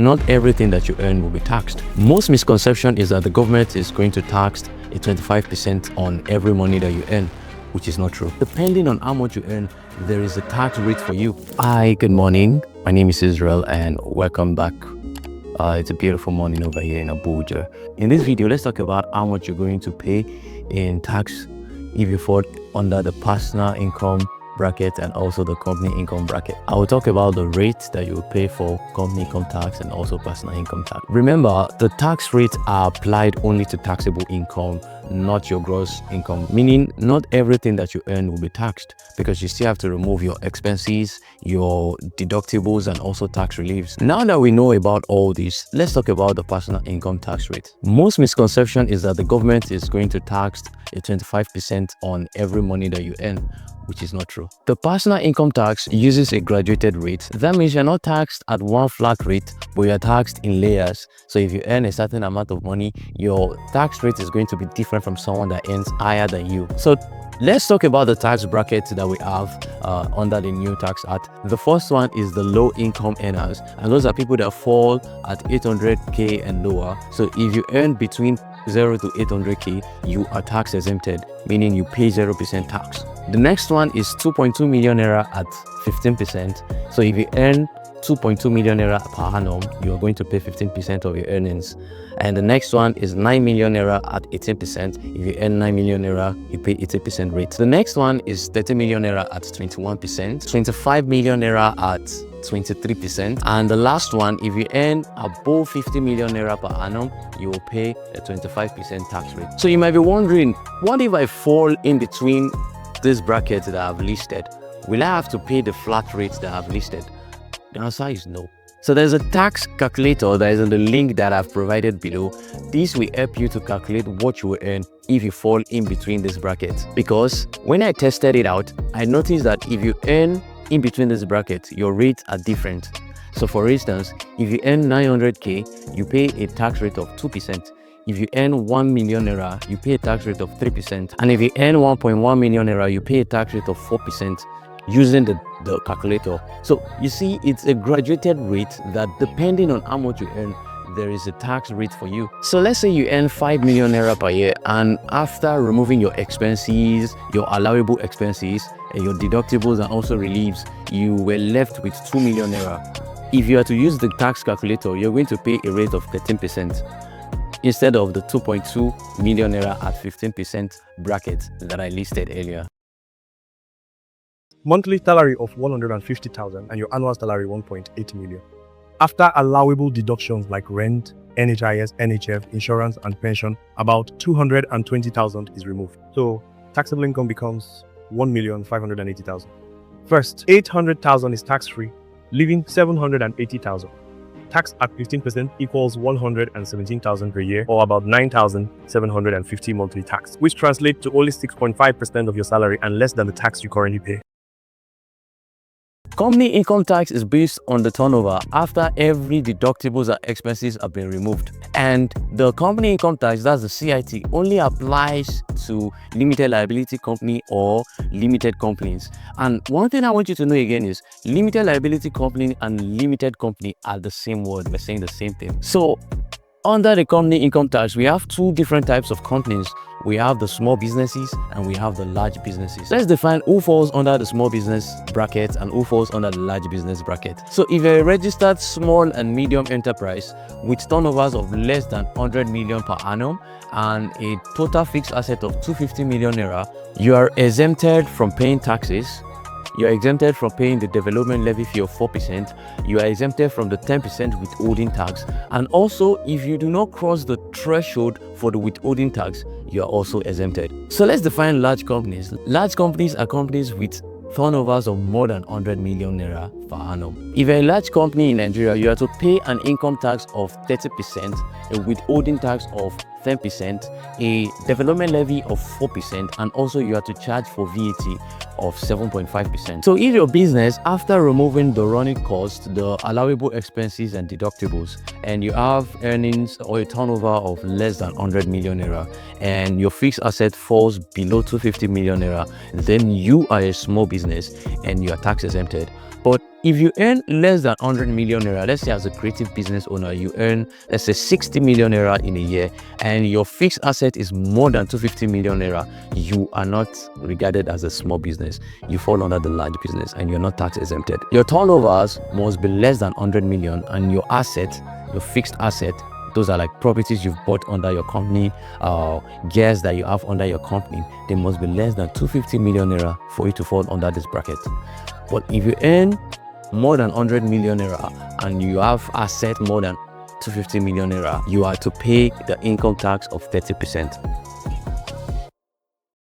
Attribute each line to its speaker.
Speaker 1: Not everything that you earn will be taxed. Most misconception is that the government is going to tax a 25% on every money that you earn, which is not true. Depending on how much you earn, there is a tax rate for you. Hi, good morning. My name is Israel and welcome back. It's a beautiful morning over here in Abuja. In this video, let's talk about how much you're going to pay in tax if you fall under the personal income bracket and also the company income bracket. I will talk about the rates that you will pay for company income tax and also personal income tax. Remember, the tax rates are applied only to taxable income, not your gross income, meaning not everything that you earn will be taxed because you still have to remove your expenses, your deductibles, and also tax reliefs. Now that we know about all this, let's talk about the personal income tax rate. Most misconception is that the government is going to tax a 25% on every money that you earn, which is not true. The personal income tax uses a graduated rate. That means you're not taxed at one flat rate, but you're taxed in layers. So if you earn a certain amount of money, your tax rate is going to be different from someone that earns higher than you. So let's talk about the tax brackets that we have under the new tax act. The first one is the low income earners, and those are people that fall at 800k and lower. So if you earn between 0 to 800k, you are tax exempted, meaning you pay 0% tax. The next one is 2.2 million naira at 15%. So if you earn 2.2 million naira per annum, you are going to pay 15% of your earnings. And the next one is 9 million naira at 18%. If you earn 9 million naira, you pay 80% rate. The next one is 30 million naira at 21%, 25 million naira at 23%, and the last one, if you earn above 50 million naira per annum, you will pay a 25% tax rate. So you might be wondering, what if I fall in between this bracket that I've listed? Will I have to pay the flat rates that I've listed? The answer is no. So there's a tax calculator that is in the link that I've provided below. This will help you to calculate what you will earn if you fall in between this bracket. Because when I tested it out, I noticed that if you earn in between this bracket, your rates are different. So for instance, if you earn 900k, you pay a tax rate of 2%. If you earn 1 million naira, you pay a tax rate of 3%. And if you earn 1.1 million naira, you pay a tax rate of 4% using the calculator. So you see, it's a graduated rate that depending on how much you earn, there is a tax rate for you. So let's say you earn 5 million naira per year, and after removing your expenses, your allowable expenses, and your deductibles and also reliefs, you were left with 2 million naira. If you are to use the tax calculator, you're going to pay a rate of 13% instead of the 2.2 million naira at 15% bracket that I listed earlier.
Speaker 2: Monthly salary of 150,000 and your annual salary 1.8 million. After allowable deductions like rent, NHIS, NHF, insurance, and pension, about 220,000 is removed. So taxable income becomes 1,580,000. First, 800,000 is tax-free, leaving 780,000. Tax at 15% equals 117,000 per year, or about 9,750 monthly tax, which translates to only 6.5% of your salary and less than the tax you currently pay.
Speaker 1: Company income tax is based on the turnover after every deductibles and expenses have been removed. And the company income tax, that's the CIT, only applies to limited liability company or limited companies. And one thing I want you to know again is limited liability company and limited company are the same word. We're saying the same thing. So under the company income tax, we have two different types of companies. We have the small businesses and we have the large businesses. Let's define who falls under the small business bracket and who falls under the large business bracket. So if you're a registered small and medium enterprise with turnovers of less than 100 million per annum and a total fixed asset of 250 million naira, you are exempted from paying taxes. You are exempted from paying the development levy fee of 4%. You are exempted from the 10% withholding tax. And also, if you do not cross the threshold for the withholding tax, you are also exempted. So let's define large companies. Large companies are companies with turnovers of more than 100 million naira per annum. If you're a large company in Nigeria, you have to pay an income tax of 30%, a withholding tax of 10%, a development levy of 4%, and also you have to charge for VAT of 7.5%. So if your business, after removing the running cost, the allowable expenses and deductibles, and you have earnings or a turnover of less than 100 million naira, and your fixed asset falls below 250 million naira, then you are a small business and you are tax exempted. But if you earn less than 100 million naira, let's say as a creative business owner, you earn, let's say 60 million naira in a year, and your fixed asset is more than 250 million naira, you are not regarded as a small business. You fall under the large business and you're not tax exempted. Your turnovers must be less than 100 million, and your asset, your fixed asset, those are like properties you've bought under your company, gears that you have under your company, they must be less than 250 million naira for you to fall under this bracket. But if you earn more than 100 million naira and you have asset more than 250 million naira, you are to pay the income tax of 30%.